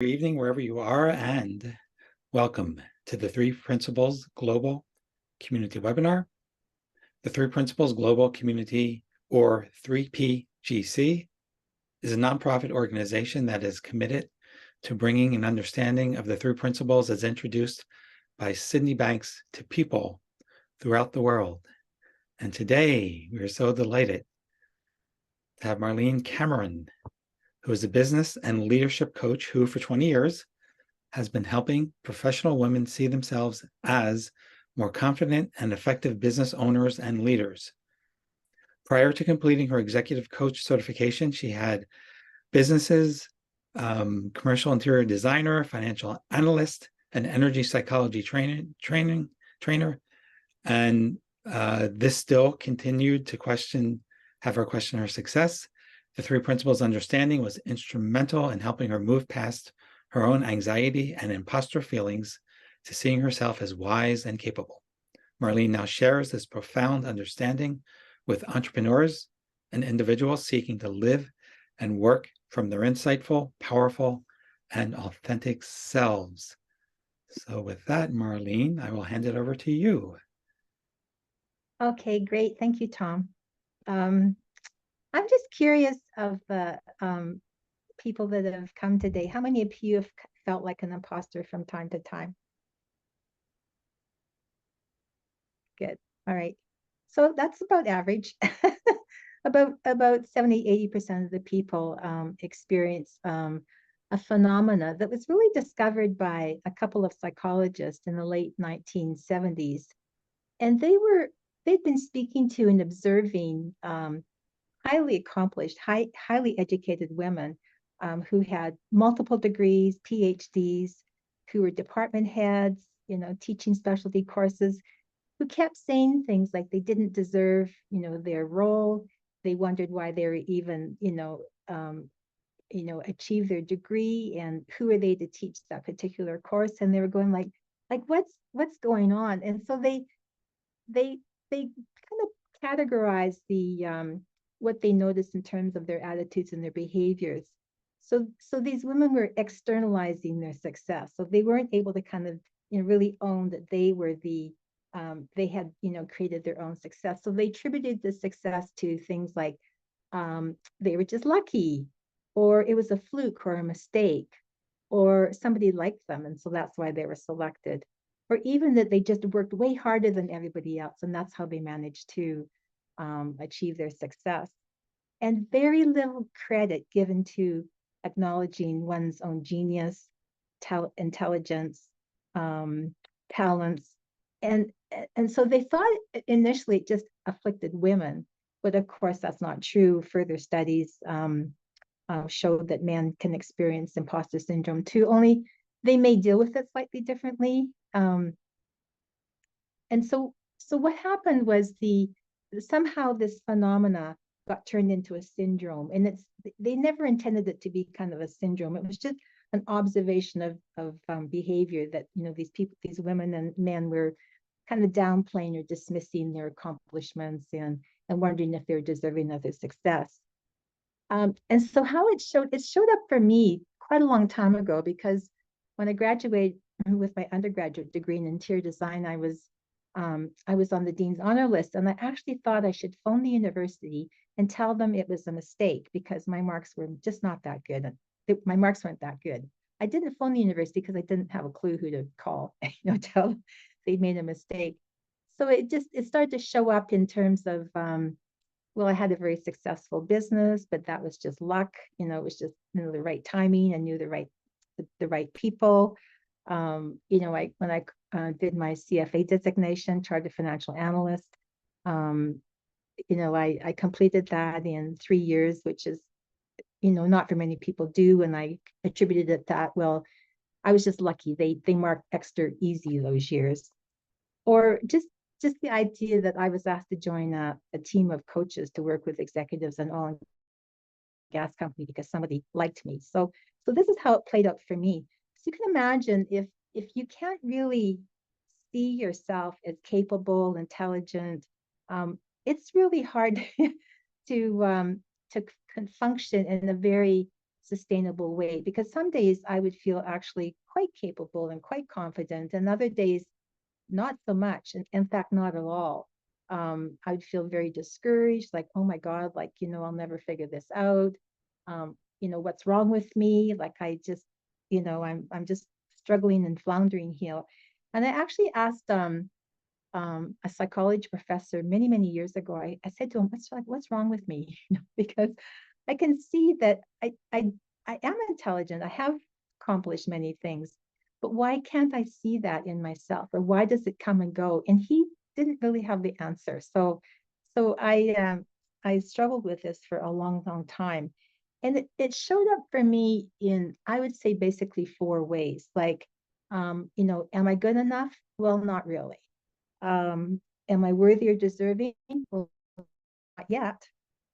evening, wherever you are, and welcome to the Three Principles Global Community webinar. The Three Principles Global Community, or 3PGC, is a nonprofit organization that is committed to bringing an understanding of the three principles as introduced by Sydney Banks to people throughout the world. And today, we are so delighted to have Marlene Cameron, who is a business and leadership coach who, for 20 years, has been helping professional women see themselves as more confident and effective business owners and leaders. Prior to completing her executive coach certification, she had businesses, commercial interior designer, financial analyst, and energy psychology trainer. And this still continued to have her question her success. The Three Principles understanding was instrumental in helping her move past her own anxiety and imposter feelings to seeing herself as wise and capable. Marlene now shares this profound understanding with entrepreneurs and individuals seeking to live and work from their insightful, powerful, and authentic selves. So with that, Marlene, I will hand it over to you. Okay, great. Thank you, Tom. I'm just curious of the people that have come today. How many of you have felt like an imposter from time to time? Good. All right. So that's about average. About 70-80% of the people experience a phenomena that was really discovered by a couple of psychologists in the late 1970s. And they'd been speaking to and observing highly accomplished, highly educated women who had multiple degrees, PhDs, who were department heads, teaching specialty courses, who kept saying things like they didn't deserve, their role. They wondered why they were even, achieve their degree, and who are they to teach that particular course? And they were going like what's going on? And so they kind of categorize the what they noticed in terms of their attitudes and their behaviors. So these women were externalizing their success. So they weren't able to kind of really own that they were they had created their own success. So they attributed the success to things like they were just lucky, or it was a fluke or a mistake, or somebody liked them, and so that's why they were selected. Or even that they just worked way harder than everybody else, and that's how they managed to achieve their success. And very little credit given to acknowledging one's own genius, intelligence, talents. And so they thought initially it just afflicted women, but of course that's not true. Further studies showed that men can experience imposter syndrome too, only they may deal with it slightly differently. And so what happened was somehow this phenomena got turned into a syndrome, and they never intended it to be kind of a syndrome. It was just an observation of behavior that these women and men were kind of downplaying or dismissing their accomplishments and wondering if they're deserving of their success. And so how it showed up for me quite a long time ago, because when I graduated with my undergraduate degree in interior design, I was on the dean's honor list, and I actually thought I should phone the university and tell them it was a mistake because my marks were just not that good. My marks weren't that good. I didn't phone the university because I didn't have a clue who to call, tell them they'd made a mistake. So it started to show up in terms of, well, I had a very successful business, but that was just luck. It was just the right timing. I knew the right people. When I did my CFA designation, Chartered Financial Analyst, I completed that in 3 years, which is, not very many people do. And I attributed it that, well, I was just lucky. They marked extra easy those years. Or just the idea that I was asked to join a team of coaches to work with executives and oil and gas company because somebody liked me. So this is how it played out for me. So you can imagine if you can't really see yourself as capable, intelligent, it's really hard to function in a very sustainable way, because some days I would feel actually quite capable and quite confident, and other days not so much, and in fact, not at all. I would feel very discouraged, like, oh my God, like, I'll never figure this out. What's wrong with me? Like, I just, I'm just struggling and floundering here. And I actually asked a psychology professor many, many years ago. I said to him, what's wrong with me? Because I can see that I am intelligent. I have accomplished many things, but why can't I see that in myself? Or why does it come and go? And he didn't really have the answer. So I struggled with this for a long, long time. And it showed up for me in, I would say, basically four ways. Like, am I good enough? Well, not really. Am I worthy or deserving? Well, not yet.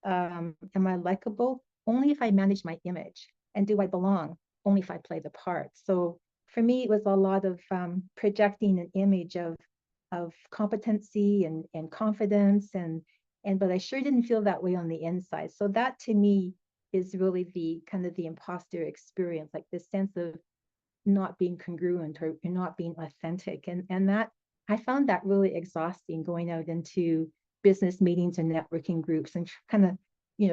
Am I likable? Only if I manage my image. And do I belong? Only if I play the part. So for me, it was a lot of projecting an image of competency and confidence, but I sure didn't feel that way on the inside. So that to me is really the kind of the imposter experience, like this sense of not being congruent or not being authentic. And that I found that really exhausting, going out into business meetings and networking groups and kind of,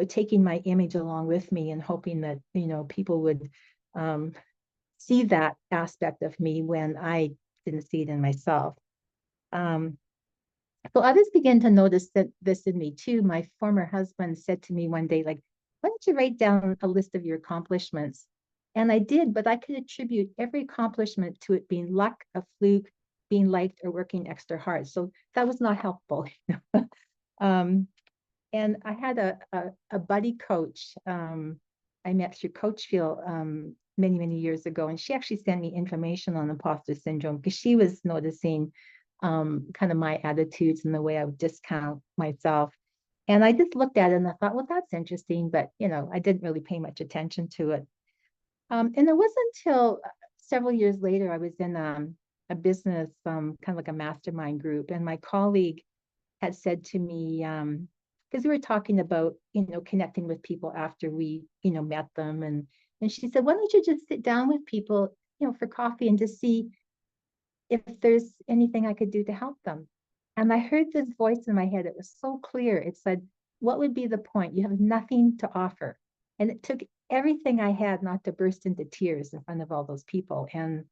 taking my image along with me and hoping that, people would see that aspect of me when I didn't see it in myself. So others began to notice that this in me too. My former husband said to me one day, like, why don't you write down a list of your accomplishments? And I did, but I could attribute every accomplishment to it being luck, a fluke, being liked, or working extra hard. So that was not helpful. um, and I had a buddy coach I met through Coachfield many, many years ago. And she actually sent me information on imposter syndrome because she was noticing kind of my attitudes and the way I would discount myself. And I just looked at it and I thought, well, that's interesting. But, I didn't really pay much attention to it. And it wasn't until several years later, I was in a business, kind of like a mastermind group. And my colleague had said to me, because we were talking about, connecting with people after we, met them. And she said, why don't you just sit down with people, for coffee and just see if there's anything I could do to help them. And I heard this voice in my head. It was so clear. It said, what would be the point? You have nothing to offer. And it took everything I had not to burst into tears in front of all those people. And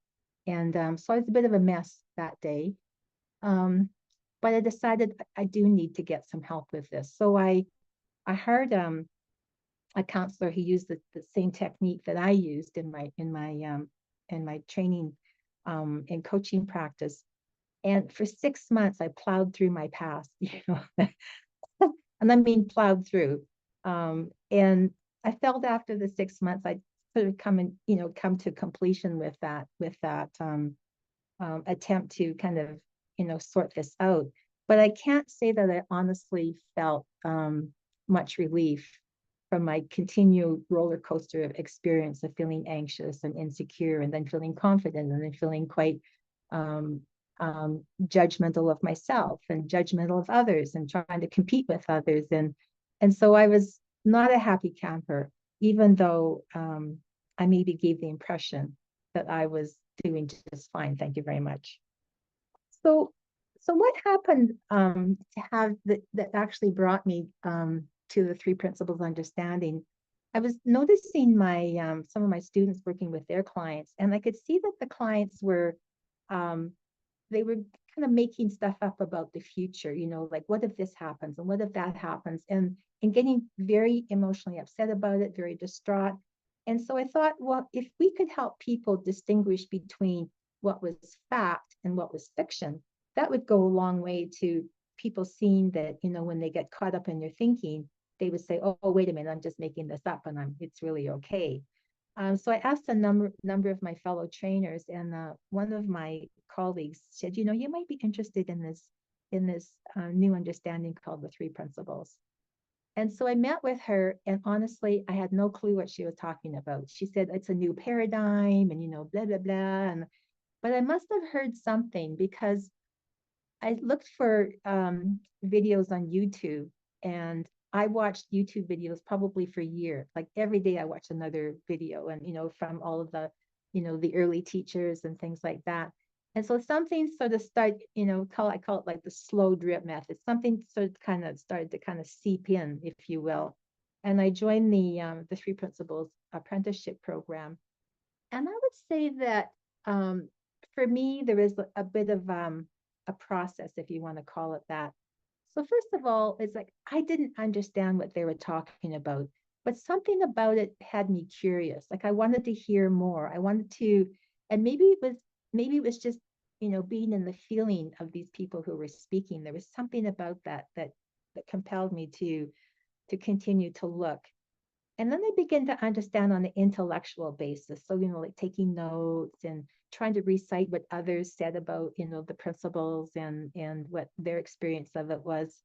so I was a bit of a mess that day. But I decided I do need to get some help with this. So I hired a counselor who used the same technique that I used in my training and coaching practice. And for 6 months, I plowed through my past, and I mean plowed through. And I felt after the 6 months, I sort of come to completion with that attempt to kind of, sort this out. But I can't say that I honestly felt much relief from my continued roller coaster of experience of feeling anxious and insecure, and then feeling confident, and then feeling quite judgmental of myself and judgmental of others, and trying to compete with others. And so I was not a happy camper, even though I maybe gave the impression that I was doing just fine. Thank you very much. So what happened to have that actually brought me to the three principles of understanding? I was noticing some of my students working with their clients, and I could see that the clients were they were kind of making stuff up about the future, like, what if this happens and what if that happens, and getting very emotionally upset about it, very distraught. And so I thought, well, if we could help people distinguish between what was fact and what was fiction, that would go a long way to people seeing that, when they get caught up in their thinking, they would say, oh, wait a minute, I'm just making this up and it's really okay. So I asked a number of my fellow trainers, and one of my colleagues said, you might be interested in this new understanding called the three principles. And so I met with her, and honestly, I had no clue what she was talking about. She said it's a new paradigm, and blah blah blah. But I must have heard something, because I looked for videos on YouTube, and I watched YouTube videos probably for years. Like every day I watched another video, and from all of the, the early teachers and things like that. And so something sort of I call it like the slow drip method. Something sort of kind of started to kind of seep in, if you will. And I joined the Three Principles apprenticeship program. And I would say that for me, there is a bit of a process, if you want to call it that. So first of all, it's like I didn't understand what they were talking about, but something about it had me curious. Like I wanted to hear more. I wanted to, and maybe it was just, being in the feeling of these people who were speaking. There was something about that compelled me to continue to look. And then I begin to understand on an intellectual basis. So, like taking notes and trying to recite what others said about, the principles and what their experience of it was.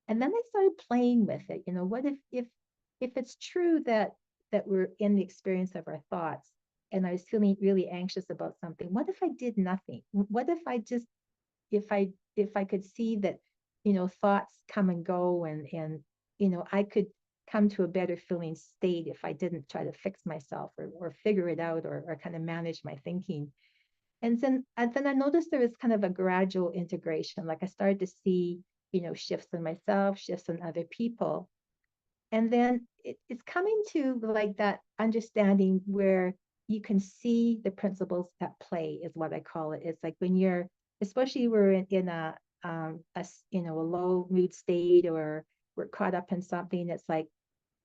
And then I started playing with it. What if it's true that we're in the experience of our thoughts, and I was feeling really anxious about something? What if I did nothing? What if I just if I could see that, thoughts come and go, and I could come to a better feeling state if I didn't try to fix myself or figure it out, or kind of manage my thinking. And then I noticed there was kind of a gradual integration. Like I started to see, shifts in myself, shifts in other people. And then it's coming to like that understanding where you can see the principles at play, is what I call it. It's like when you're, especially we're in a low mood state, or we're caught up in something. It's like,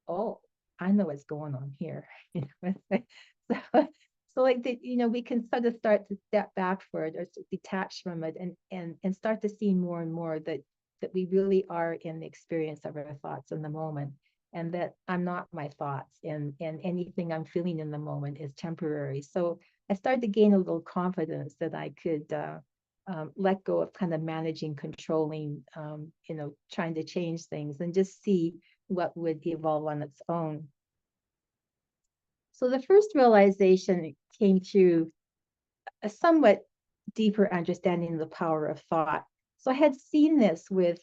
oh, I know what's going on here. So, so like we can sort of start to step back for it, or detach from it, and start to see more and more that we really are in the experience of our thoughts in the moment, and that I'm not my thoughts, and anything I'm feeling in the moment is temporary. So I started to gain a little confidence that I could let go of kind of managing, controlling, trying to change things, and just see what would evolve on its own. So the first realization came through a somewhat deeper understanding of the power of thought. So I had seen this with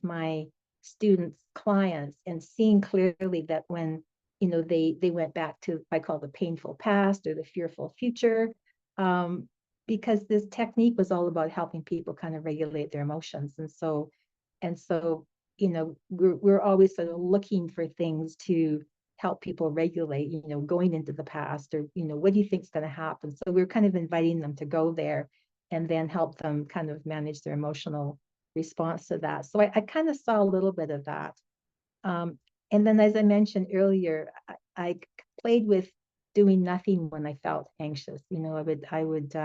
my students, clients, and seeing clearly that when they went back to, I call the painful past or the fearful future, because this technique was all about helping people kind of regulate their emotions. And so we're always sort of looking for things to help people regulate, going into the past, or, what do you think is going to happen? So we're kind of inviting them to go there and then help them kind of manage their emotional response to that. So I kind of saw a little bit of that. And then, as I mentioned earlier, I played with doing nothing when I felt anxious. I would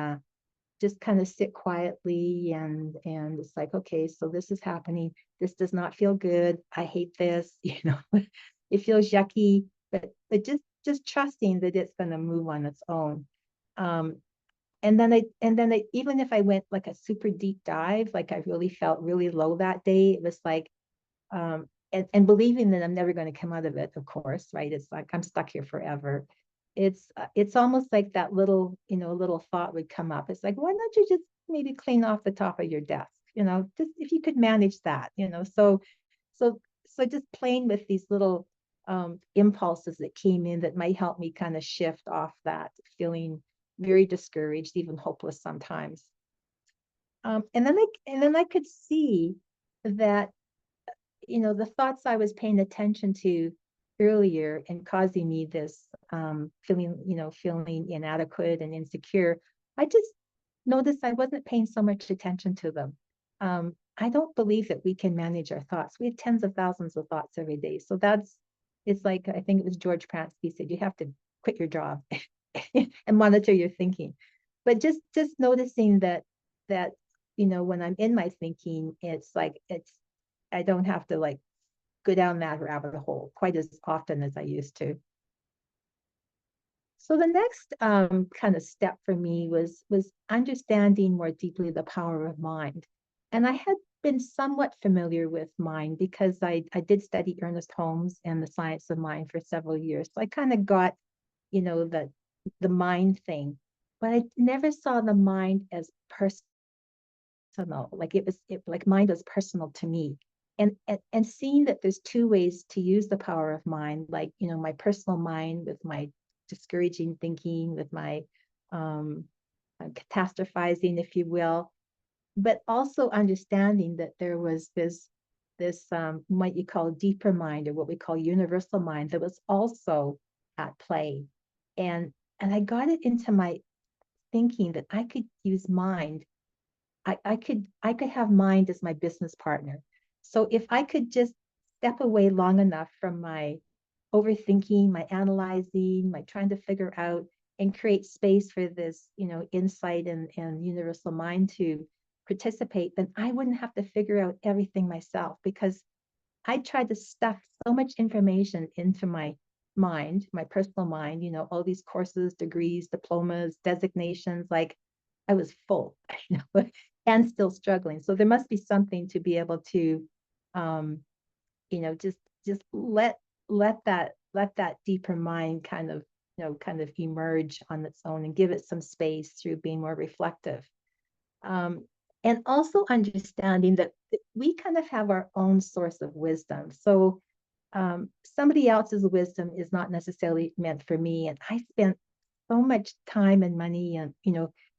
just kind of sit quietly, and it's like, okay, so this is happening. This does not feel good. I hate this. It feels yucky, but just trusting that it's going to move on its own. And then I even if I went like a super deep dive, like I really felt really low that day, it was like, and believing that I'm never going to come out of it, of course, right? It's like I'm stuck here forever. It's almost like that little thought would come up. It's like, why don't you just maybe clean off the top of your desk? Just if you could manage that. So just playing with these little impulses that came in that might help me kind of shift off that feeling very discouraged, even hopeless sometimes. And then I could see that the thoughts I was paying attention to earlier and causing me this feeling inadequate and insecure. I just noticed I wasn't paying so much attention to them. I don't believe that we can manage our thoughts. We have tens of thousands of thoughts every day. So it's like, I think it was George Pransky said, you have to quit your job and monitor your thinking. But just noticing that when I'm in my thinking, it's like I don't have to like go down that rabbit hole quite as often as I used to. So the next kind of step for me was understanding more deeply the power of mind. And I had been somewhat familiar with mind because I did study Ernest Holmes and the science of mind for several years. So I kind of got, the mind thing, but I never saw the mind as personal. Like like mind was personal to me. and seeing that there's two ways to use the power of mind, like, my personal mind with my discouraging thinking, with my catastrophizing, if you will, but also understanding that there was this what you call deeper mind, or what we call universal mind, that was also at play. And I got it into my thinking that I could use mind. I could have mind as my business partner. So if I could just step away long enough from my overthinking, my analyzing, my trying to figure out, and create space for this, insight and universal mind to participate, then I wouldn't have to figure out everything myself, because I tried to stuff so much information into my mind, my personal mind, all these courses, degrees, diplomas, designations, like I was full, and still struggling. So there must be something to be able to, um, just let that deeper mind kind of emerge on its own, and give it some space through being more reflective. Um, and also understanding that we kind of have our own source of wisdom. So somebody else's wisdom is not necessarily meant for me. And I spent so much time and money and,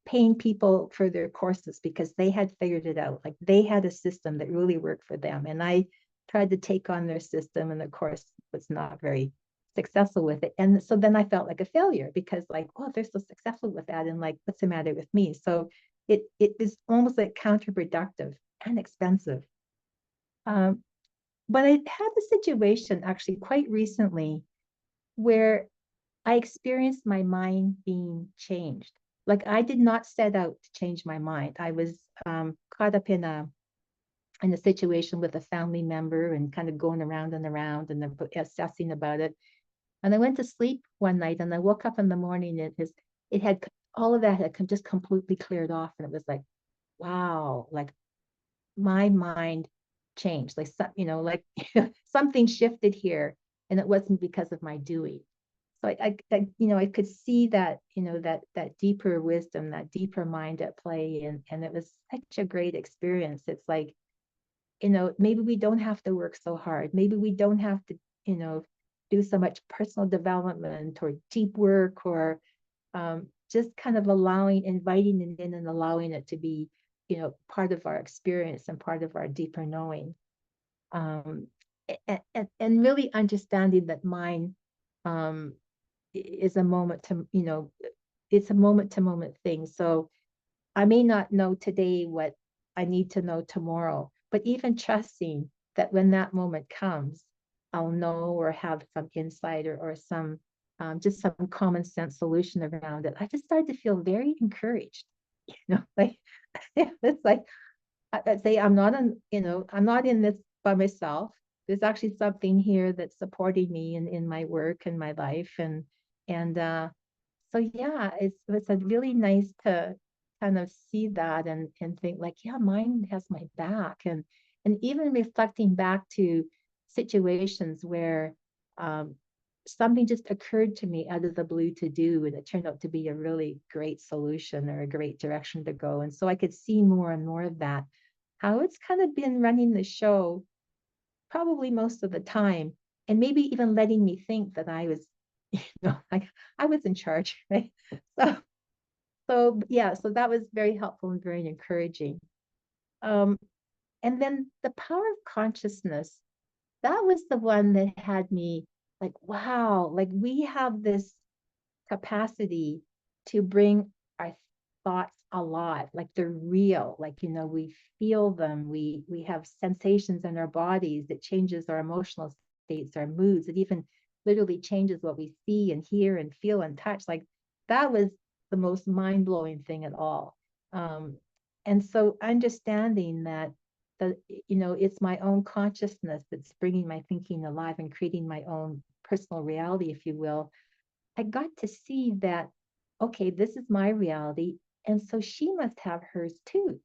paying people for their courses because they had figured it out. Like they had a system that really worked for them. And I tried to take on their system, and of course was not very successful with it. And so then I felt like a failure, because like, oh, they're so successful with that. And like, what's the matter with me? So it is almost like counterproductive and expensive. Um, but I had a situation actually quite recently where I experienced my mind being changed. Like I did not set out to change my mind. I was caught up in a situation with a family member, and kind of going around and around and assessing about it. And I went to sleep one night, and I woke up in the morning. It had all of that had just completely cleared off, and it was like, wow, like my mind changed, like like something shifted here, and it wasn't because of my doing. So I could see that, that deeper wisdom, that deeper mind at play, and it was such a great experience. It's like, maybe we don't have to work so hard. Maybe we don't have to, do so much personal development or deep work, or just kind of inviting it in, and allowing it to be, part of our experience and part of our deeper knowing. Um, and really understanding that mind um, is a moment to, it's a moment to moment thing. So I may not know today what I need to know tomorrow, but even trusting that when that moment comes, I'll know, or have some insight, or some just some common sense solution around it. I just started to feel very encouraged, like it's like I'd say I'm not in this by myself. There's actually something here that's supporting me in my work and my life, and so yeah, it's a really nice to kind of see that, and think like, yeah, mine has my back. And even reflecting back to situations where um, something just occurred to me out of the blue to do, and it turned out to be a really great solution or a great direction to go. And so I could see more and more of that, how it's kind of been running the show probably most of the time, and maybe even letting me think that I was, like I was in charge, right? So, so yeah, so that was very helpful and very encouraging. Um, and then the power of consciousness, that was the one that had me like, wow, like we have this capacity to bring our thoughts alive, like they're real, like we feel them, we have sensations in our bodies that changes our emotional states, our moods. It even literally changes what we see and hear and feel and touch. Like that was the most mind-blowing thing at all. And so understanding that it's my own consciousness that's bringing my thinking alive and creating my own personal reality, if you will. I got to see that, okay, this is my reality. And so she must have hers too.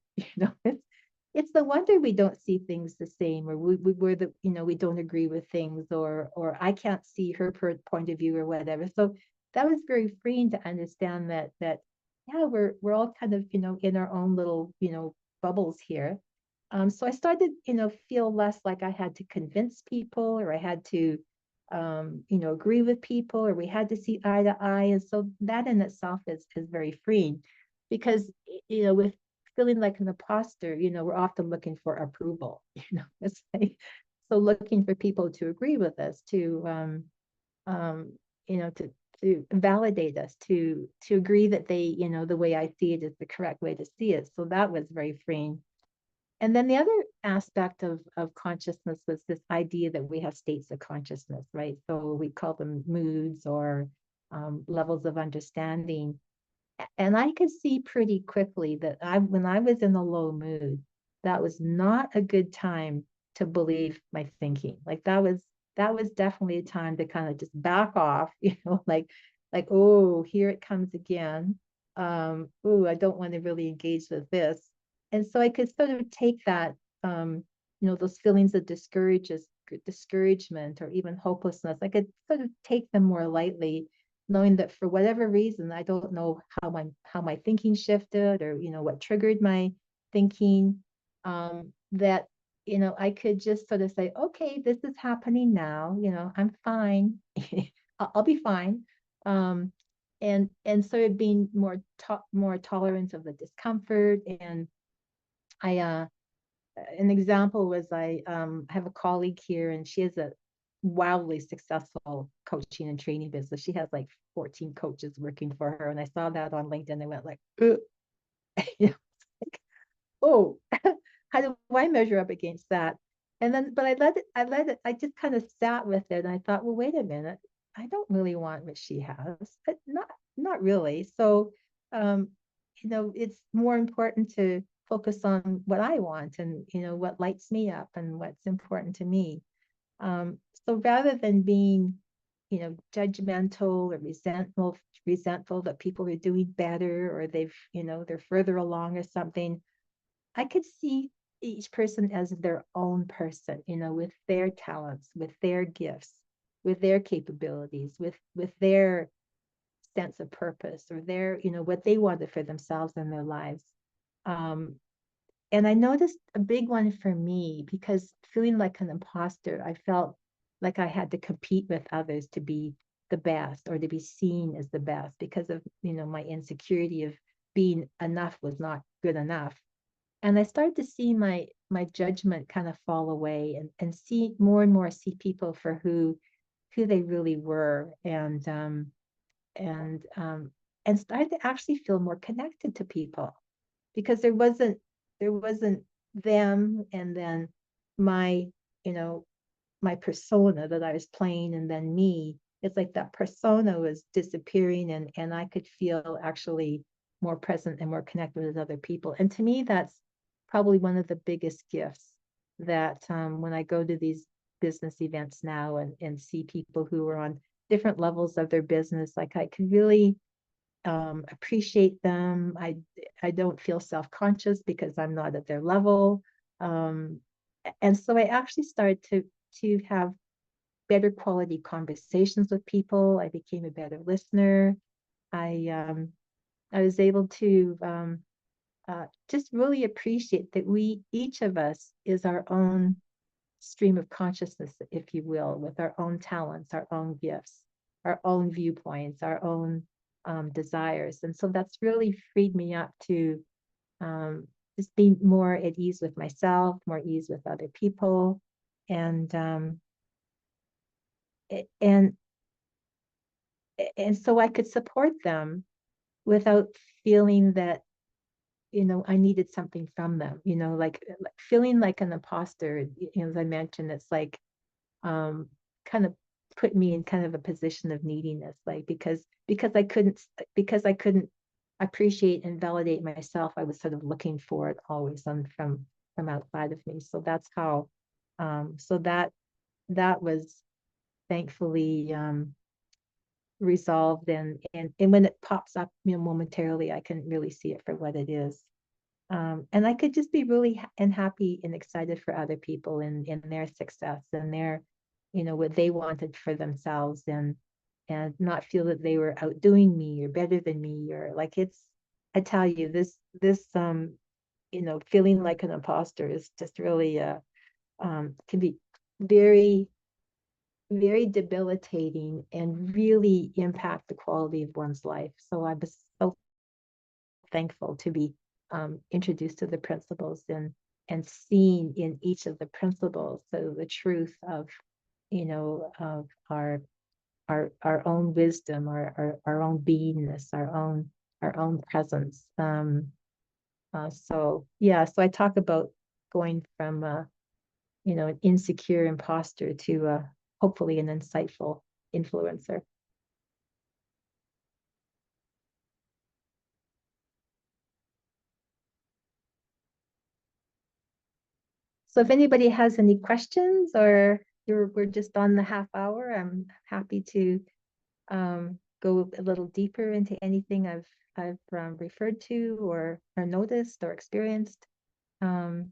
It's the wonder we don't see things the same, or we don't agree with things, or I can't see her point of view or whatever. So that was very freeing to understand that yeah, we're all kind of, in our own little, bubbles here. So I started, feel less like I had to convince people, or I had to, agree with people, or we had to see eye to eye. And so that in itself is very freeing, because, with feeling like an imposter, we're often looking for approval. It's like, so looking for people to agree with us, um, to validate us, to agree that they, the way I see it is the correct way to see it. So that was very freeing. And then the other aspect of consciousness was this idea that we have states of consciousness, right? So we call them moods, or levels of understanding. And I could see pretty quickly that when I was in a low mood, that was not a good time to believe my thinking. Like that was definitely a time to kind of just back off, oh, here it comes again. Oh, I don't want to really engage with this. And so I could sort of take that, those feelings of discouragement or even hopelessness. I could sort of take them more lightly, knowing that for whatever reason, I don't know how my thinking shifted, or what triggered my thinking, that I could just sort of say, okay, this is happening now, I'm fine. I'll be fine. um and sort of being more tolerant of the discomfort. And I an example was, I have a colleague here, and she has a wildly successful coaching and training business. She has like 14 coaches working for her. And I saw that on LinkedIn. I went like, like, oh, how do I measure up against that? And then, but I just kind of sat with it. And I thought, well, wait a minute. I don't really want what she has, but not really. So, um, it's more important to focus on what I want, and, what lights me up and what's important to me. So rather than being, judgmental or resentful that people are doing better, or they're further along or something, I could see each person as their own person, with their talents, with their gifts, with their capabilities, with their sense of purpose, or their, what they wanted for themselves and their lives. Um, and I noticed a big one for me, because feeling like an imposter, I felt like I had to compete with others to be the best, or to be seen as the best, because of, my insecurity of being enough was not good enough. And I started to see my judgment kind of fall away, and see more and more, see people for who they really were. And started to actually feel more connected to people, because there wasn't them, and then my, you know my persona that I was playing, and then me. It's like that persona was disappearing, and I could feel actually more present and more connected with other people. And to me, that's probably one of the biggest gifts, that when I go to these business events now, and see people who are on different levels of their business, like I can really appreciate them. I don't feel self-conscious because I'm not at their level. Um, and so I actually started to have better quality conversations with people. I became a better listener. I was able to just really appreciate that each of us is our own stream of consciousness, if you will, with our own talents, our own gifts, our own viewpoints, our own desires. And so that's really freed me up to just be more at ease with myself, more ease with other people. And and and so I could support them without feeling that, I needed something from them, like feeling like an imposter, as I mentioned. It's like, um, kind of put me in kind of a position of neediness, like, because I couldn't appreciate and validate myself. I was sort of looking for it always from outside of me. So that's how, so that was thankfully resolved. And when it pops up, momentarily, I can really see it for what it is. And I could just be really and happy and excited for other people in their success, and their, what they wanted for themselves, and not feel that they were outdoing me or better than me, or like, I tell you, this feeling like an imposter is just really can be very, very debilitating and really impact the quality of one's life. So I was so thankful to be introduced to the principles and seeing in each of the principles the truth of of our own wisdom, our own beingness, our own presence. So yeah, so I talk about going from an insecure imposter to hopefully an insightful influencer. So if anybody has any questions or we're just on the half hour, I'm happy to go a little deeper into anything I've referred to or noticed or experienced, and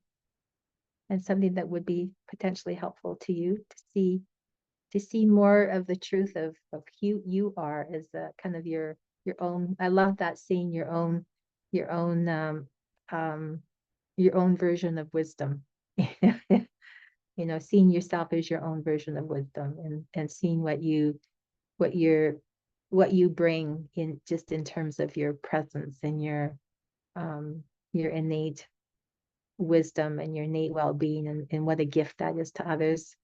something that would be potentially helpful to you to see more of the truth of who you are as a kind of your own. I love that, seeing your own your own um, um, your own version of wisdom. Seeing yourself as your own version of wisdom, and seeing what you're what you bring in, just in terms of your presence and your innate wisdom and your innate well-being, and what a gift that is to others.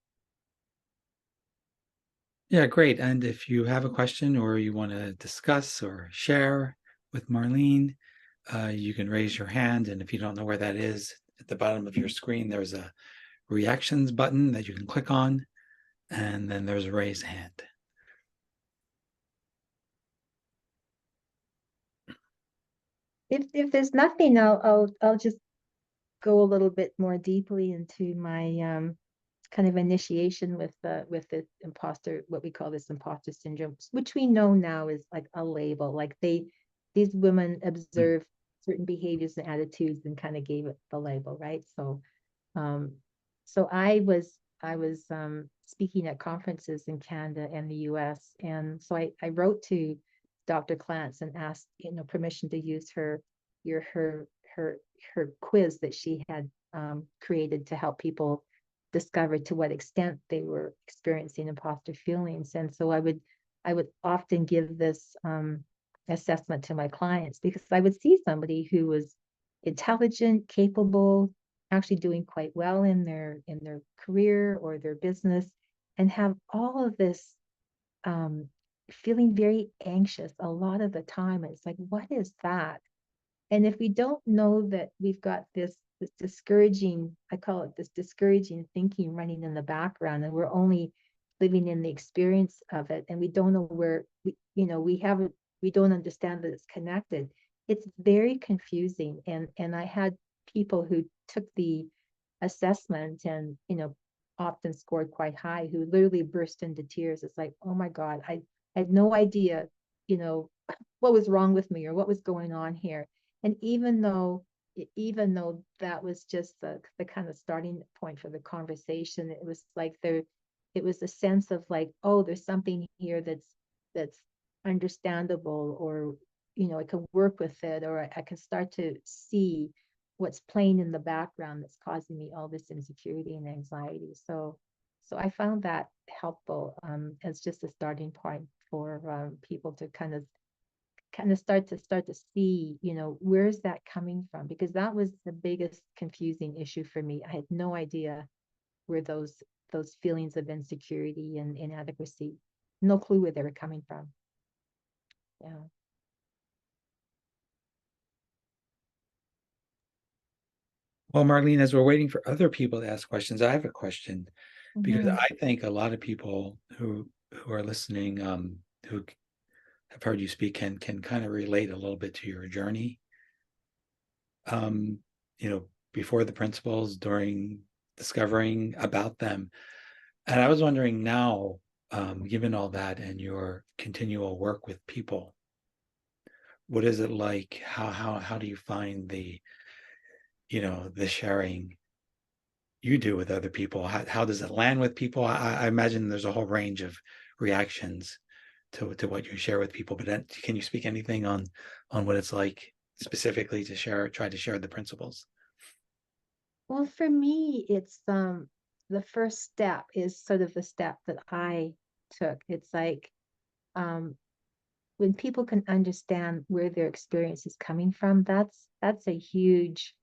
Yeah, great. And if you have a question or you want to discuss or share with Marlene, you can raise your hand. And if you don't know where that is, at the bottom of your screen, there's a reactions button that you can click on, and then there's a raise hand. If there's nothing, I'll just go a little bit more deeply into my kind of initiation with the imposter, what we call this imposter syndrome, which we know now is like a label. Like these women observe certain behaviors and attitudes and kind of gave it the label, right? Um, so I was speaking at conferences in Canada and the US. And so I wrote to Dr. Clance and asked, permission to use your her quiz that she had created to help people discover to what extent they were experiencing imposter feelings. And so I would often give this assessment to my clients, because I would see somebody who was intelligent, capable, actually doing quite well in their career or their business, and have all of this feeling very anxious a lot of the time. It's like, what is that? And if we don't know that we've got this discouraging, I call it this discouraging thinking running in the background, and we're only living in the experience of it, and we don't know where we don't understand that it's connected. It's very confusing. And I had people who took the assessment and often scored quite high, who literally burst into tears. It's like, oh my God, I had no idea, you know, what was wrong with me or what was going on here. And even though that was just the kind of starting point for the conversation, it was like it was a sense of like, oh, there's something here that's understandable, or I can work with it, or I can start to see what's playing in the background that's causing me all this insecurity and anxiety. So I found that helpful, as just a starting point for people to kind of start to see, where's that coming from? Because that was the biggest confusing issue for me. I had no idea where those feelings of insecurity and inadequacy, no clue where they were coming from. Yeah. Well, Marlene, as we're waiting for other people to ask questions, I have a question, because Mm-hmm. I think a lot of people who are listening, who have heard you speak, can kind of relate a little bit to your journey. Um, Before the principles, during discovering about them. And I was wondering now, given all that and your continual work with people, what is it like? How do you find the sharing you do with other people? How does it land with people? I imagine there's a whole range of reactions to what you share with people, but can you speak anything on what it's like specifically to try to share the principles? Well, for me, it's the first step is sort of the step that I took. It's like um when people can understand where their experience is coming from, that's a huge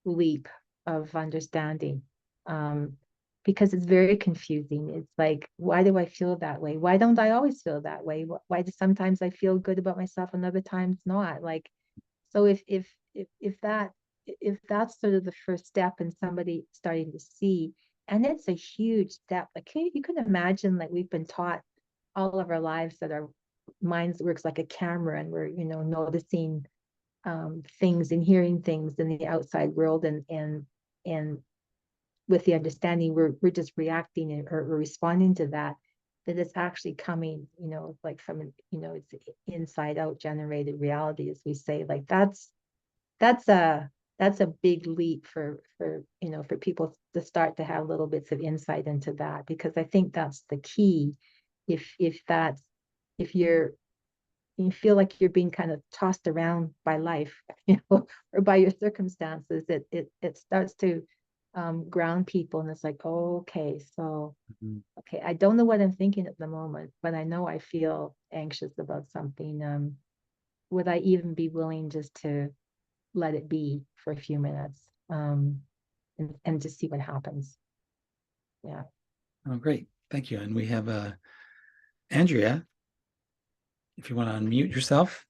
leap of understanding. Um, because it's very confusing. It's like, why do I feel that way? Why don't I always feel that way? Why do sometimes I feel good about myself and other times not? Like, so if that's sort of the first step in somebody starting to see, and it's a huge step. Like you can imagine, like we've been taught all of our lives that our minds works like a camera, and we're noticing things and hearing things in the outside world, and with the understanding we're just reacting or responding to that, that it's actually coming, like from, it's inside out generated reality, as we say. Like that's a that's a big leap for people to start to have little bits of insight into that, because I think that's the key. If you feel like you're being kind of tossed around by life, or by your circumstances, it starts to ground people, and it's like, oh, okay, so Mhm. okay, I don't know what I'm thinking at the moment, but I know I feel anxious about something. Would I even be willing just to let it be for a few minutes, and just see what happens? Yeah. Oh, great. Thank you. And we have Andrea, if you want to unmute yourself.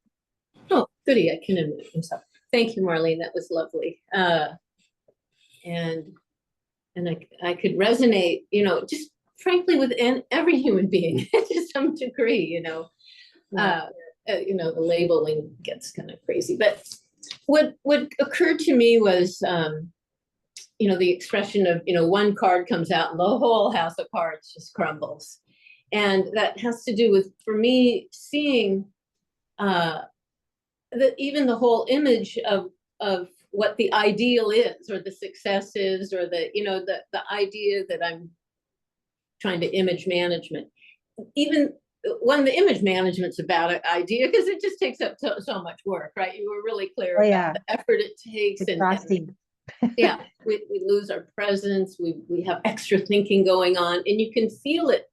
Oh, goody, I can unmute myself. Thank you, Marlene. That was lovely. And I could resonate, just frankly with every human being to some degree, Yeah. the labeling gets kind of crazy. But what occurred to me was, the expression of, one card comes out and the whole house of cards just crumbles. And that has to do with, for me, seeing that even the whole image of what the ideal is, or the success is, or the idea that I'm trying to image management, even when the image management's a bad idea, because it just takes up so much work, right? You were really clear about the effort it takes. Exhausting. Yeah, we lose our presence, we have extra thinking going on, and you can feel it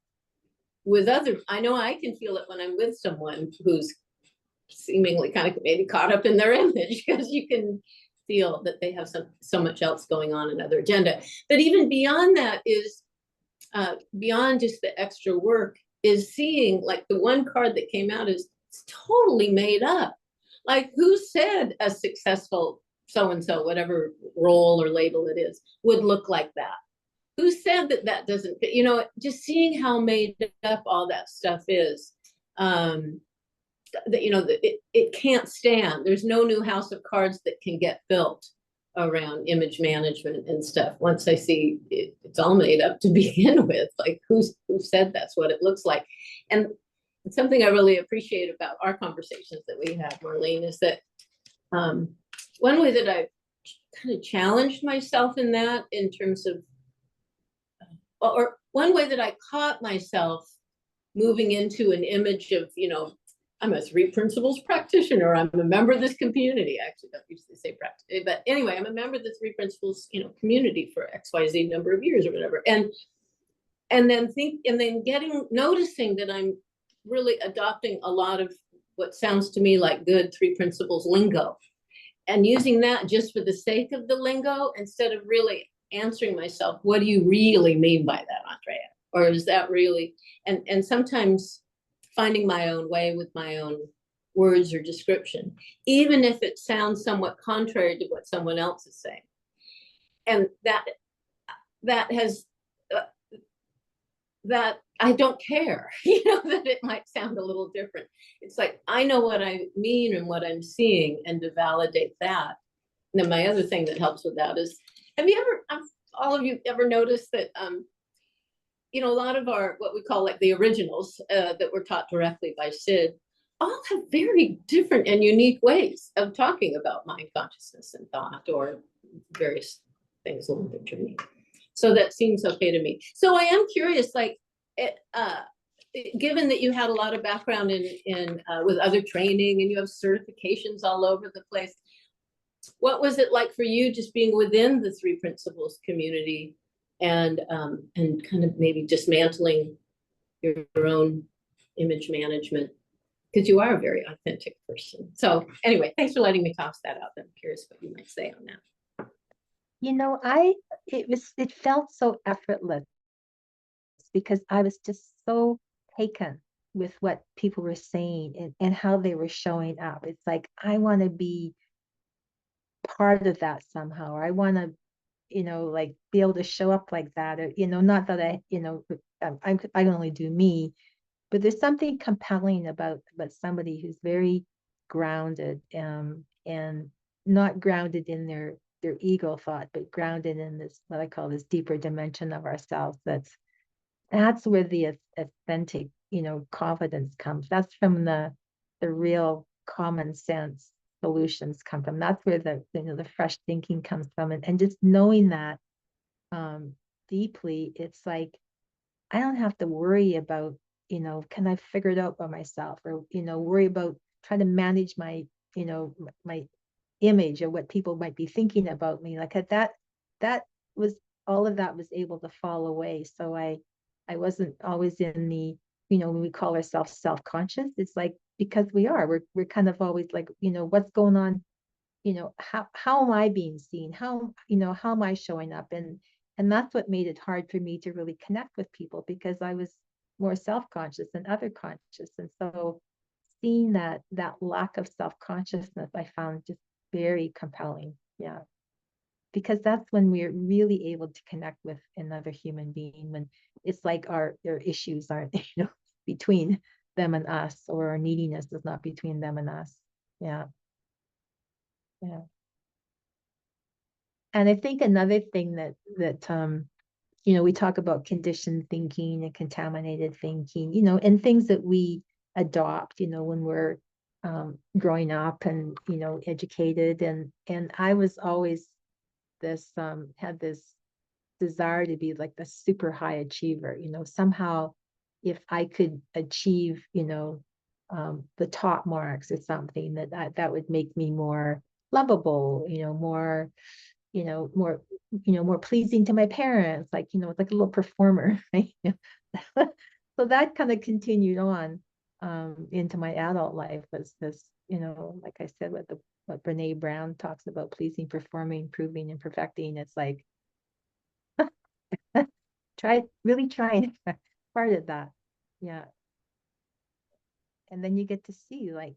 with other. I know I can feel it when I'm with someone who's seemingly kind of maybe caught up in their image, because you can feel that they have so much else going on, another agenda. But even beyond that is beyond just the extra work, is seeing, like, the one card that came out is totally made up. Like, who said a successful so-and-so, whatever role or label it is, would look like that? Who said that doesn't fit? Just seeing how made up all that stuff is. It can't stand. There's no new house of cards that can get built around image management and stuff. Once I see it's all made up to begin with, like, who said that's what it looks like? And something I really appreciate about our conversations that we have, Marlene, is that one way that I've kind of challenged myself in that, in terms of, or one way that I caught myself moving into an image of, I'm a 3 principles practitioner. I'm a member of this community. I actually don't usually say practice, but anyway, I'm a member of the 3 principles, community for XYZ number of years or whatever. And then noticing that I'm really adopting a lot of what sounds to me like good 3 principles lingo, and using that just for the sake of the lingo, instead of really answering myself, what do you really mean by that, Andrea? Or is that really, and sometimes finding my own way with my own words or description, even if it sounds somewhat contrary to what someone else is saying. And that has, that I don't care, that it might sound a little different. It's like, I know what I mean and what I'm seeing, and to validate that. And then my other thing that helps with that is, all of you ever noticed that, a lot of our, what we call like the originals that were taught directly by Sid, all have very different and unique ways of talking about mind, consciousness, and thought, or various things along the journey. So that seems okay to me. So I am curious, like, given that you had a lot of background in with other training, and you have certifications all over the place, what was it like for you just being within the Three Principles community and kind of maybe dismantling your own image management? Because you are a very authentic person. So anyway, thanks for letting me toss that out. I'm curious what you might say on that. You know, it felt so effortless because I was just so taken with what people were saying and how they were showing up. It's like, I want to be part of that somehow, or I want to, like be able to show up like that, or, not that I can only do me, but there's something compelling about somebody who's very grounded, and not grounded in their ego thought, but grounded in this, what I call this deeper dimension of ourselves. That's where the authentic, confidence comes. That's from the real common sense solutions come from. That's where the fresh thinking comes from. And just knowing that deeply, it's like, I don't have to worry about, can I figure it out by myself, or, worry about trying to manage my, my image or what people might be thinking about me. Like that was, all of that was able to fall away. So I wasn't always in the, when we call ourselves self-conscious, it's like, because we're kind of always like, what's going on, how am I being seen? How am I showing up? And that's what made it hard for me to really connect with people, because I was more self-conscious than other conscious. And so seeing that lack of self-consciousness, I found just very compelling. Yeah. Because that's when we're really able to connect with another human being, when it's like their issues aren't, between them and us, or our neediness is not between them and us. Yeah. Yeah. And I think another thing that we talk about conditioned thinking and contaminated thinking, and things that we adopt, when we're growing up and, educated. And I was always had this desire to be like the super high achiever, somehow if I could achieve, the top marks or something, that would make me more lovable, more, more pleasing to my parents, like, like a little performer, right? So that kind of continued on into my adult life, was this, like I said, what Brene Brown talks about, pleasing, performing, proving, and perfecting. It's like, really trying part of that. Yeah. And then you get to see, like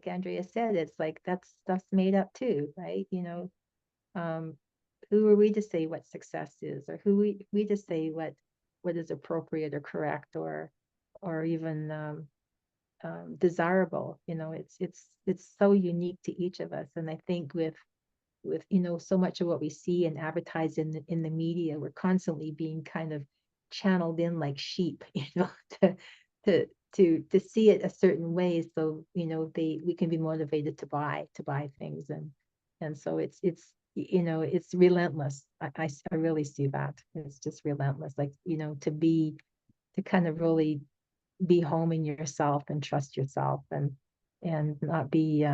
Andrea said, it's like that stuff's made up too, right? Who are we to say what success is, or who we to say what is appropriate or correct, or even desirable. It's so unique to each of us. And I think with so much of what we see and advertised in the media, we're constantly being kind of channeled in like sheep, to see it a certain way, so we can be motivated to buy things. And so it's relentless. I really see that. It's just relentless, like, to kind of really be home in yourself and trust yourself, and not be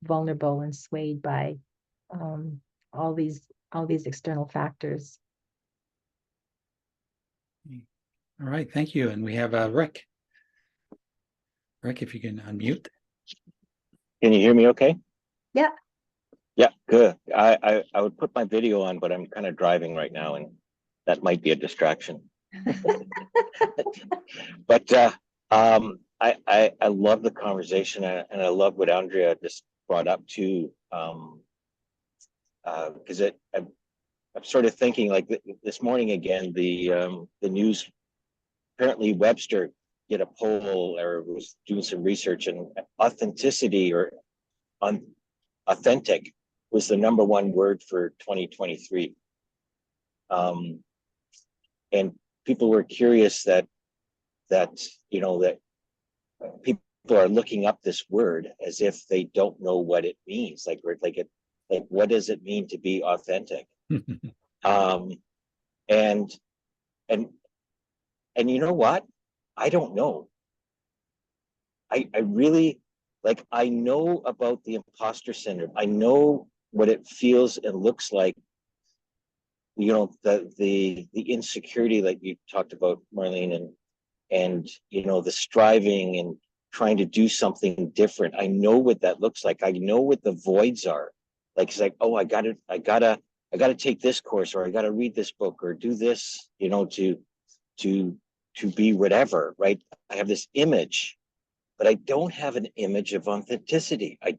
vulnerable and swayed by all these external factors. All right, thank you. And we have Rick. Rick, if you can unmute. Can you hear me okay? Yeah. Yeah, good. I would put my video on, but I'm kind of driving right now, and that might be a distraction. But I love the conversation, and I love what Andrea just brought up too. Because I'm sort of thinking, like, this morning again, the news, apparently Webster did a poll, or was doing some research, and authenticity, or authentic, was the #1 word for 2023. And people were curious that people are looking up this word as if they don't know what it means. Like what does it mean to be authentic? And you know what? I don't know. I really, like, I know about the imposter syndrome. I know what it feels and looks like, you know, the insecurity that you talked about, Marlene, and you know, the striving and trying to do something different. I know what that looks like. I know what the voids are. Like, it's like, oh, I gotta take this course, or I gotta read this book, or do this, you know, to be whatever, right? I have this image, but I don't have an image of authenticity. I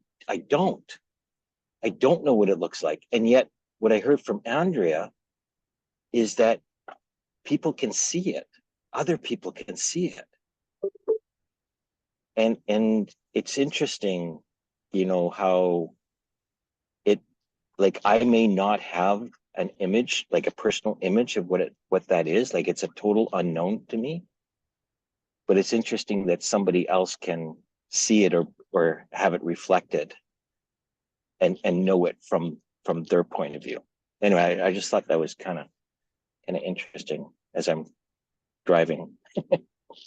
don't know what it looks like. And yet what I heard from Andrea is that people can see it. Other people can see it. And it's interesting, you know, how it, like, I may not have an image, like a personal image of what that is. Like, it's a total unknown to me. But it's interesting that somebody else can see it, or have it reflected and know it from their point of view. Anyway, I just thought that was kind of interesting as I'm driving.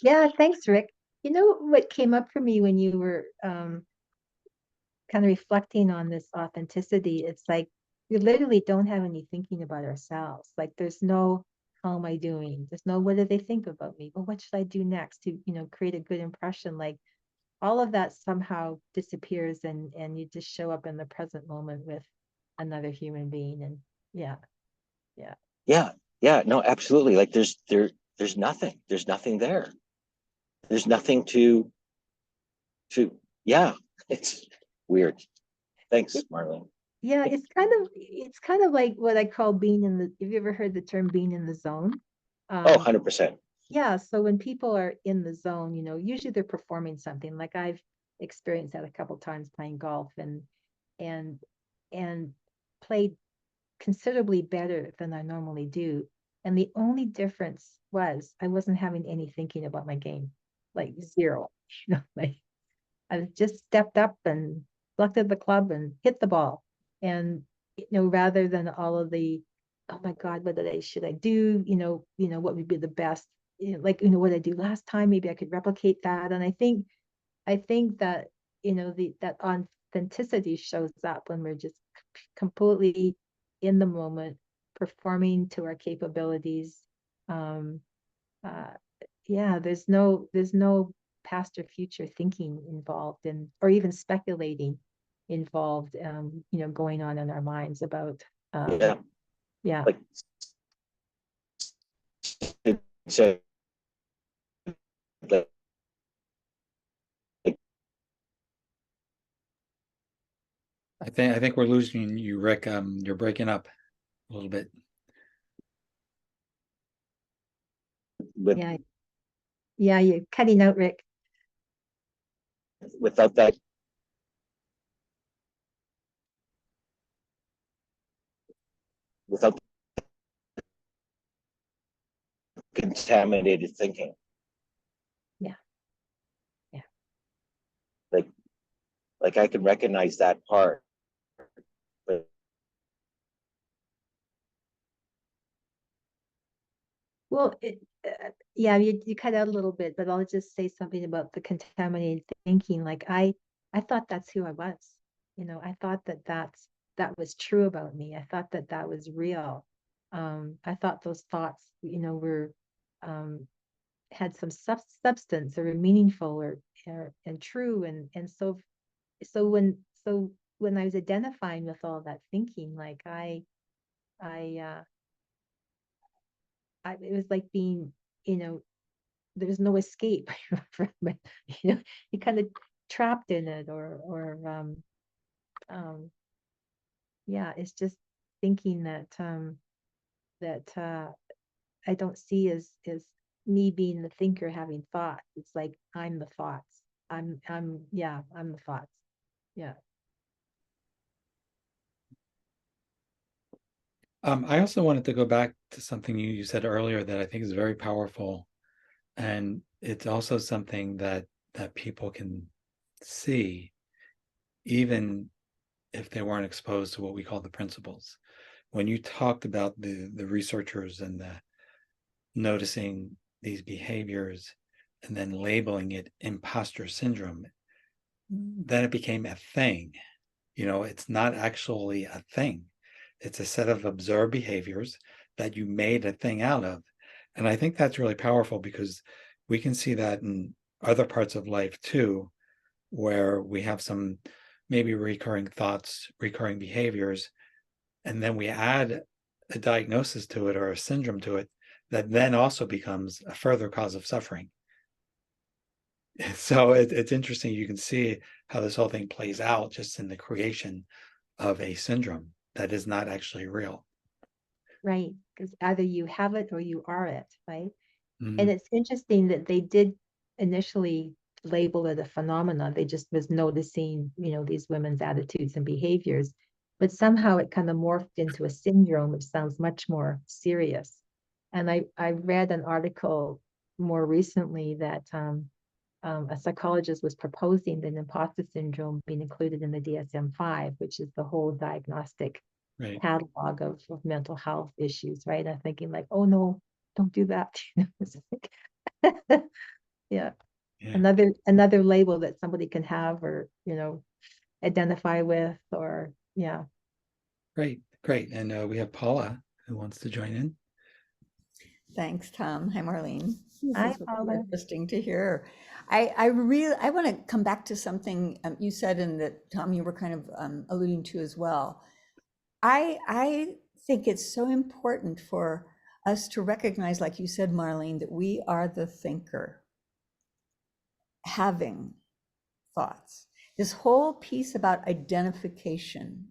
Yeah, thanks, Rick. You know what came up for me when you were kind of reflecting on this authenticity? It's like we literally don't have any thinking about ourselves. Like there's no, how am I doing? There's no, what do they think about me? Well, what should I do next to, you know, create a good impression? Like all of that somehow disappears, and you just show up in the present moment with another human being. And yeah. No, absolutely. Like there's nothing there. There's nothing to yeah. It's weird. Thanks, Marlene. Yeah, it's kind of like what I call being in the, have you ever heard the term being in the zone? Oh, 100%. Yeah, so when people are in the zone, you know, usually they're performing something. Like I've experienced that a couple times playing golf, and and played considerably better than I normally do. And the only difference was I wasn't having any thinking about my game, like zero. You know, like I just stepped up and selected the club and hit the ball. And you know, rather than all of the, oh my God, should I do? What would be the best? You know, like, you know, what I do last time, maybe I could replicate that. And I think that, you know, that authenticity shows up when we're just completely in the moment, performing to our capabilities. Um, uh, yeah, there's no past or future thinking involved, or even speculating involved, you know, going on in our minds about, Yeah. yeah. Like, so like, I think we're losing you, Rick. You're breaking up a little bit. with Yeah, you're cutting out, Rick. without that without contaminated thinking. Yeah. Yeah. Like I can recognize that part, but Well, yeah, you cut out a little bit, but I'll just say something about the contaminated thinking. Like I thought that's who I was. You know, I thought that was true about me. I thought that was real. I thought those thoughts, you know, were had some substance, or were meaningful, or and true, and so when I was identifying with all that thinking, like I it was like being, you know, there's no escape from it. You know, you kind of trapped in it, um yeah, it's just thinking that I don't see as me being the thinker having thoughts. It's like I'm the thoughts. I'm the thoughts. Yeah. I also wanted to go back to something you said earlier that I think is very powerful, and it's also something that people can see, even if they weren't exposed to what we call the principles. When you talked about the researchers and the noticing these behaviors and then labeling it imposter syndrome, then it became a thing. It's not actually a thing. It's a set of observed behaviors that you made a thing out of. And I think that's really powerful because we can see that in other parts of life too, where we have some maybe recurring thoughts, recurring behaviors, and then we add a diagnosis to it or a syndrome to it that then also becomes a further cause of suffering. So it's interesting. You can see how this whole thing plays out just in the creation of a syndrome that is not actually real. Right, because either you have it or you are it, right? Mhm. And it's interesting that they did initially label it a phenomenon. They just was noticing, these women's attitudes and behaviors, but somehow it kind of morphed into a syndrome, which sounds much more serious. And I read an article more recently that a psychologist was proposing that imposter syndrome being included in the DSM-5, which is the whole diagnostic Right. catalog of mental health issues, right? I'm thinking like, oh no, don't do that. It's like, yeah, Yeah. another label that somebody can have or identify with, or yeah. Great. And we have Paula who wants to join in. Thanks, Tom. Hi, Marlene. This Hi, is really Paula. interesting to hear. I want to come back to something you said, and that Tom, you were kind of alluding to as well. I think it's so important for us to recognize, like you said, Marlene, that we are the thinker, having thoughts. This whole piece about identification,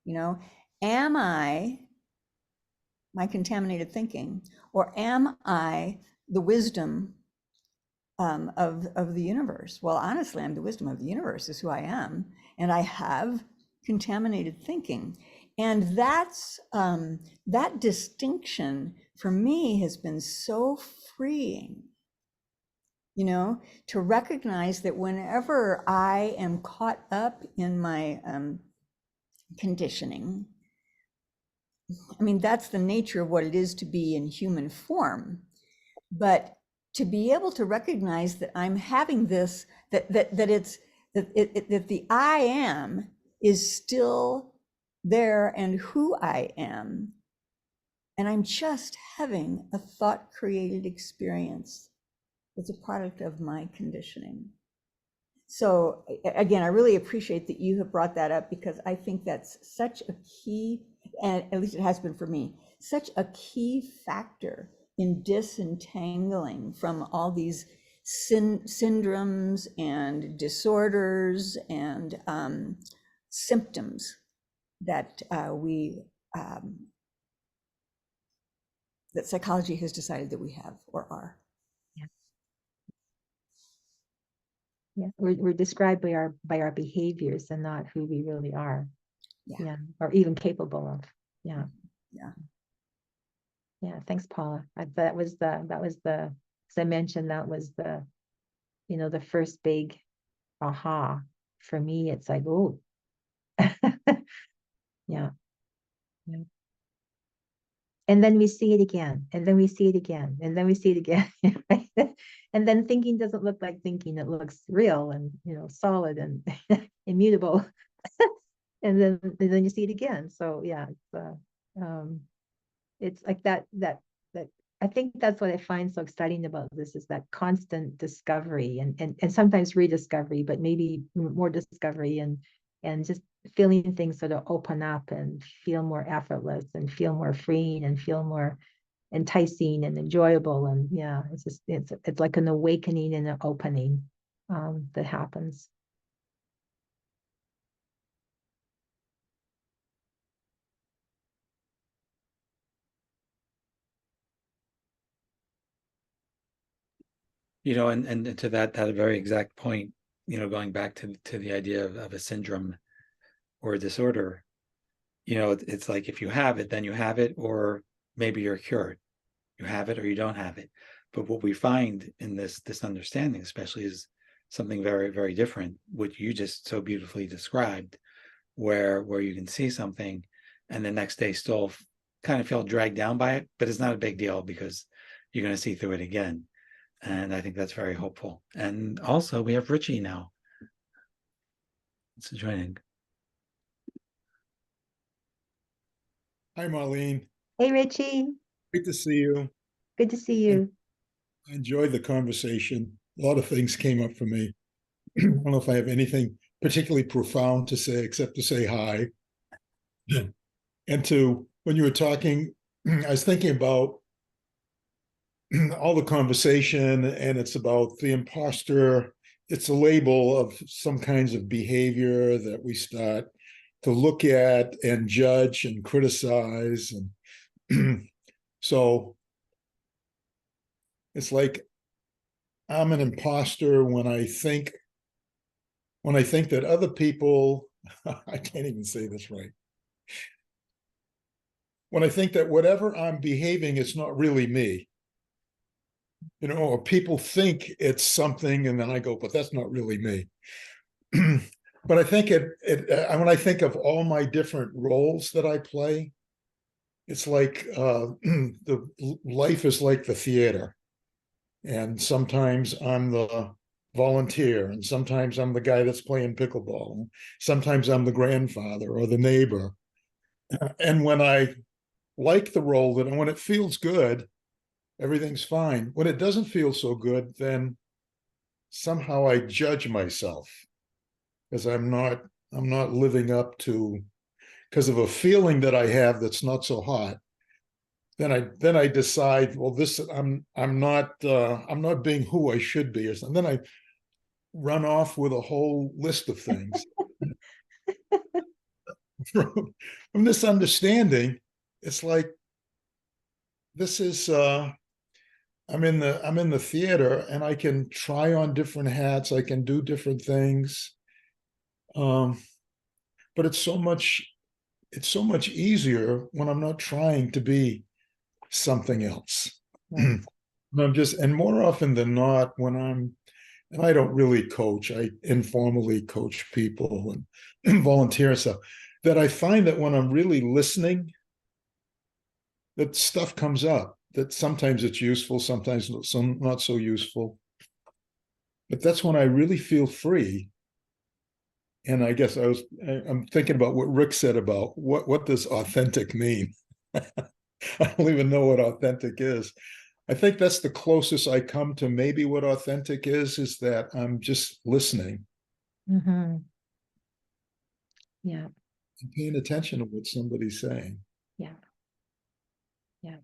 am I my contaminated thinking, or am I the wisdom of the universe? Well, honestly, I'm the wisdom of the universe is who I am, and I have contaminated thinking. And that's that distinction for me has been so freeing, to recognize that whenever I am caught up in my conditioning, I mean, that's the nature of what it is to be in human form. But to be able to recognize that I'm having this, that the I am is still there and who I am, and I'm just having a thought created experience that's a product of my conditioning. So again, I really appreciate that you have brought that up, because I think that's such a key, and at least it has been for me, such a key factor in disentangling from all these syndromes and disorders and symptoms that that psychology has decided that we have or are. Yeah, we're described by our behaviors and not who we really are. Yeah, or even capable of. Yeah. Thanks, Paula. That was the as I mentioned, that was the the first big aha for me. It's like, oh, yeah. And then we see it again, and then we see it again, and then we see it again. Right? And then thinking doesn't look like thinking. It looks real and solid and immutable. And then you see it again. So yeah, it's like that I think that's what I find so exciting about this, is that constant discovery and sometimes rediscovery, but maybe more discovery, and just feeling things sort of open up and feel more effortless and feel more freeing and feel more enticing and enjoyable. And yeah, it's like an awakening and an opening that happens. And to that very exact point, going back to the idea of a syndrome or a disorder, it's like if you have it, then you have it, or maybe you're cured. You have it or you don't have it. But what we find in this understanding, especially, is something very, very different, which you just so beautifully described, where you can see something and the next day still kind of feel dragged down by it, but it's not a big deal because you're going to see through it again. And I think that's very hopeful. And also we have Richie now. It's joining. Hi, Marlene. Hey, Richie. Great to see you. Good to see you. I enjoyed the conversation. A lot of things came up for me. I don't know if I have anything particularly profound to say except to say hi. And to, when you were talking, I was thinking about all the conversation, and it's about the imposter. It's a label of some kinds of behavior that we start to look at and judge and criticize. And so it's like I'm an imposter when I think that other people, I can't even say this right. When I think that whatever I'm behaving, it's not really me. You know, or people think it's something, and then I go, but that's not really me. But I think when I think of all my different roles that I play, it's like the life is like the theater. And sometimes I'm the volunteer, and sometimes I'm the guy that's playing pickleball. Sometimes I'm the grandfather or the neighbor. And when I like the role, that when it feels good, everything's fine. When it doesn't feel so good, then somehow I judge myself because I'm not living up to, because of a feeling that I have that's not so hot. Then I decide, well, this I'm not being who I should be, or something. Then I run off with a whole list of things. From this understanding, it's like this is I'm in the theater, and I can try on different hats, I can do different things. But it's so much easier when I'm not trying to be something else. Right. And more often than not, and I don't really coach, I informally coach people and volunteer and stuff, that I find that when I'm really listening, that stuff comes up, that sometimes it's useful, sometimes not so useful. But that's when I really feel free. And I guess I'm thinking about what Rick said about what does authentic mean? I don't even know what authentic is. I think that's the closest I come to maybe what authentic is that I'm just listening. Mm-hmm. Yeah. And paying attention to what somebody's saying. Yeah. Yeah.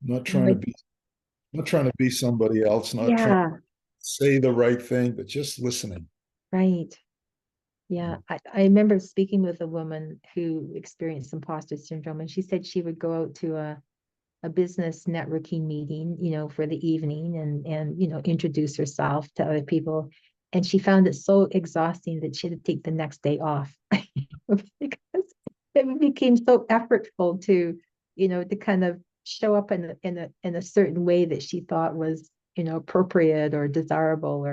Not trying to be somebody else, not trying Yeah. to say the right thing, but just listening. Right. Yeah. I remember speaking with a woman who experienced imposter syndrome, and she said she would go out to a business networking meeting, for the evening, and introduce herself to other people. And she found it so exhausting that she had to take the next day off because it became so effortful to kind of show up in a certain way that she thought was, appropriate or desirable,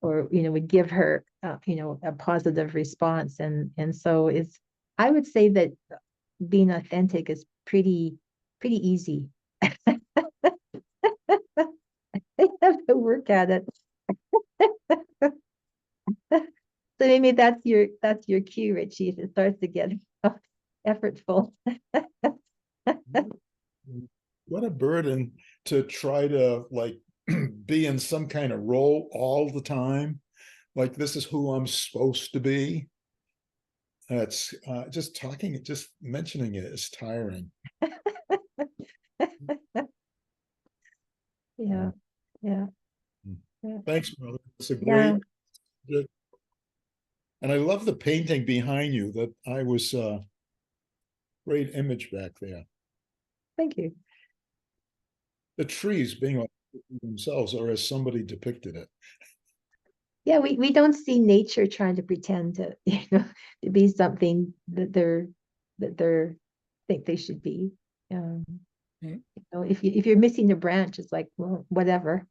or would give her a positive response. And so I would say that being authentic is pretty easy. I have to work at it. So maybe that's your cue, Richie, if it starts to get effortful. What a burden to try to be in some kind of role all the time. Like, this is who I'm supposed to be. That's just mentioning it is tiring. Yeah. Yeah. Thanks, Mother. It's a Yeah. great, and I love the painting behind you. That I was great image back there. Thank you. The trees being themselves, or as somebody depicted it. Yeah, we don't see nature trying to pretend to to be something that they're think they should be. If you're missing a branch, it's like, well, whatever.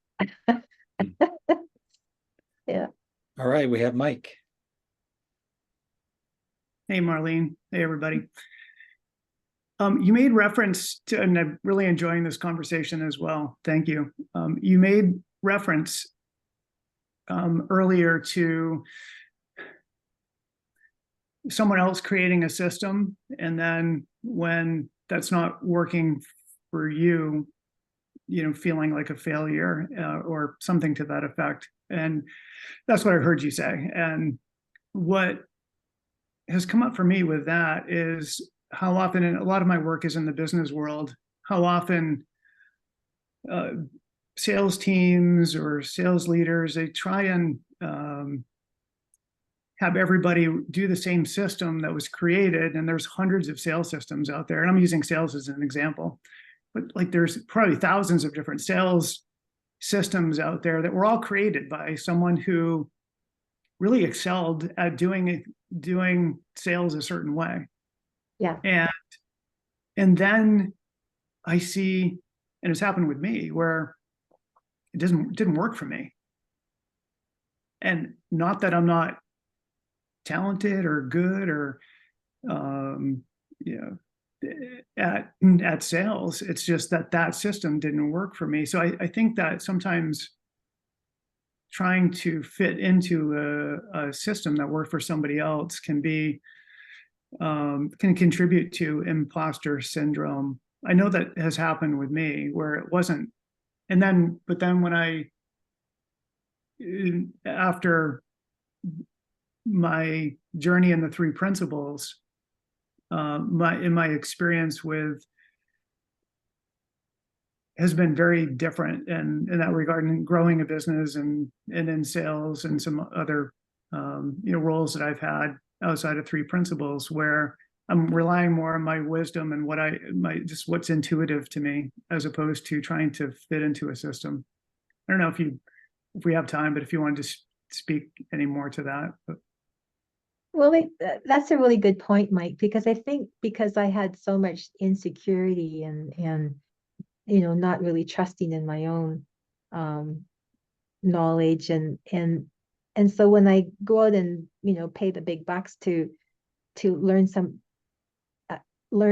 Yeah. All right, we have Mike. Hey, Marlene. Hey, everybody. You made reference to, and I'm really enjoying this conversation as well. Thank you. You made reference earlier to someone else creating a system, and then when that's not working for you, feeling like a failure or something to that effect. And that's what I heard you say. And what has come up for me with that is how often, and a lot of my work is in the business world, how often sales teams or sales leaders, they try and have everybody do the same system that was created. And there's hundreds of sales systems out there. And I'm using sales as an example, but like there's probably thousands of different sales systems out there that were all created by someone who really excelled at doing sales a certain way. Yeah. And then I see, and it's happened with me, where it didn't work for me. And not that I'm not talented or good or at sales, it's just that system didn't work for me. So I think that sometimes trying to fit into a system that worked for somebody else can contribute to imposter syndrome. I know that has happened with me where it wasn't. But then when after my journey in the three principles, in my experience with has been very different in that regard, in growing a business and in sales and some other roles that I've had outside of three principles, where I'm relying more on my wisdom and just what's intuitive to me, as opposed to trying to fit into a system. I don't know if we have time, but if you wanted to speak any more to that. But. Well, that's a really good point, Mike, because I think because I had so much insecurity and not really trusting in my own knowledge and so when I go out and pay the big bucks to learn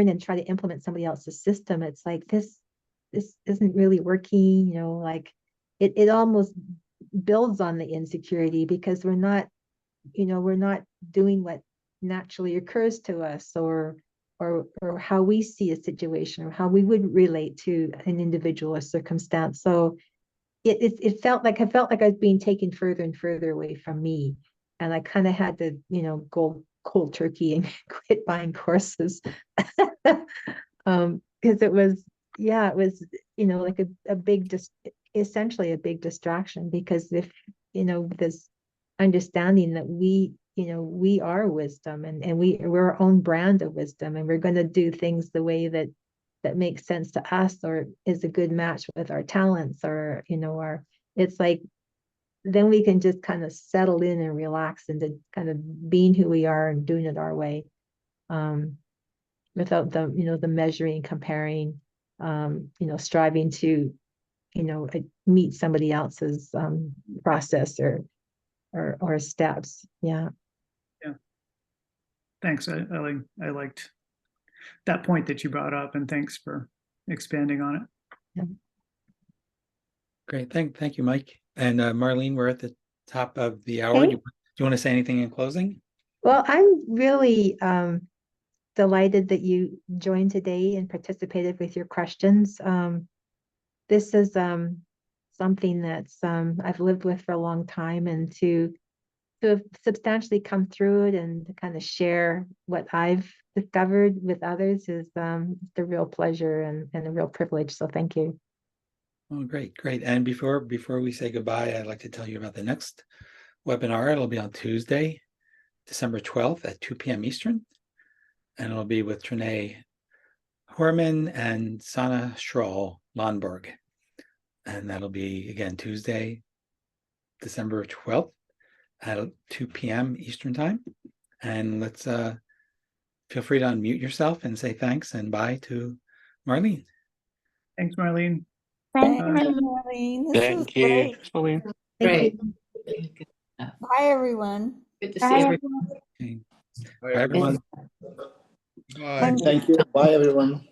and try to implement somebody else's system, it's like this isn't really working. Like it almost builds on the insecurity, because we're not doing what naturally occurs to us, or how we see a situation, or how we would relate to an individual or circumstance. So it felt like I was being taken further and further away from me, and I kind of had to go cold turkey and quit buying courses because it was like essentially a big distraction, because if this understanding that we are wisdom, and we're our own brand of wisdom, and we're going to do things the way that makes sense to us, or is a good match with our talents, or it's like then we can just kind of settle in and relax into kind of being who we are and doing it our way, without the measuring, comparing, striving to meet somebody else's process or steps. Yeah. Thanks. I liked that point that you brought up, and thanks for expanding on it. Yeah. Great. Thank you, Mike. And Marlene, we're at the top of the hour. Okay. Do you want to say anything in closing? Well, I'm really delighted that you joined today and participated with your questions. This is something that's I've lived with for a long time, and to have substantially come through it and to kind of share what I've discovered with others is the real pleasure and a real privilege. So thank you. Oh, great. And before we say goodbye, I'd like to tell you about the next webinar. It'll be on Tuesday, December 12th at 2 p.m. Eastern. And it'll be with Trinae Horman and Sana Schroll Lonberg. And that'll be, again, Tuesday, December 12th at 2 p.m. Eastern time. And let's feel free to unmute yourself and say thanks and bye to Marlene. Thanks, Marlene. Thank you, Marlene. This was great. Great. Bye, everyone. Good to see everyone. Okay. Bye, everyone. Bye. Thank you. Bye, everyone.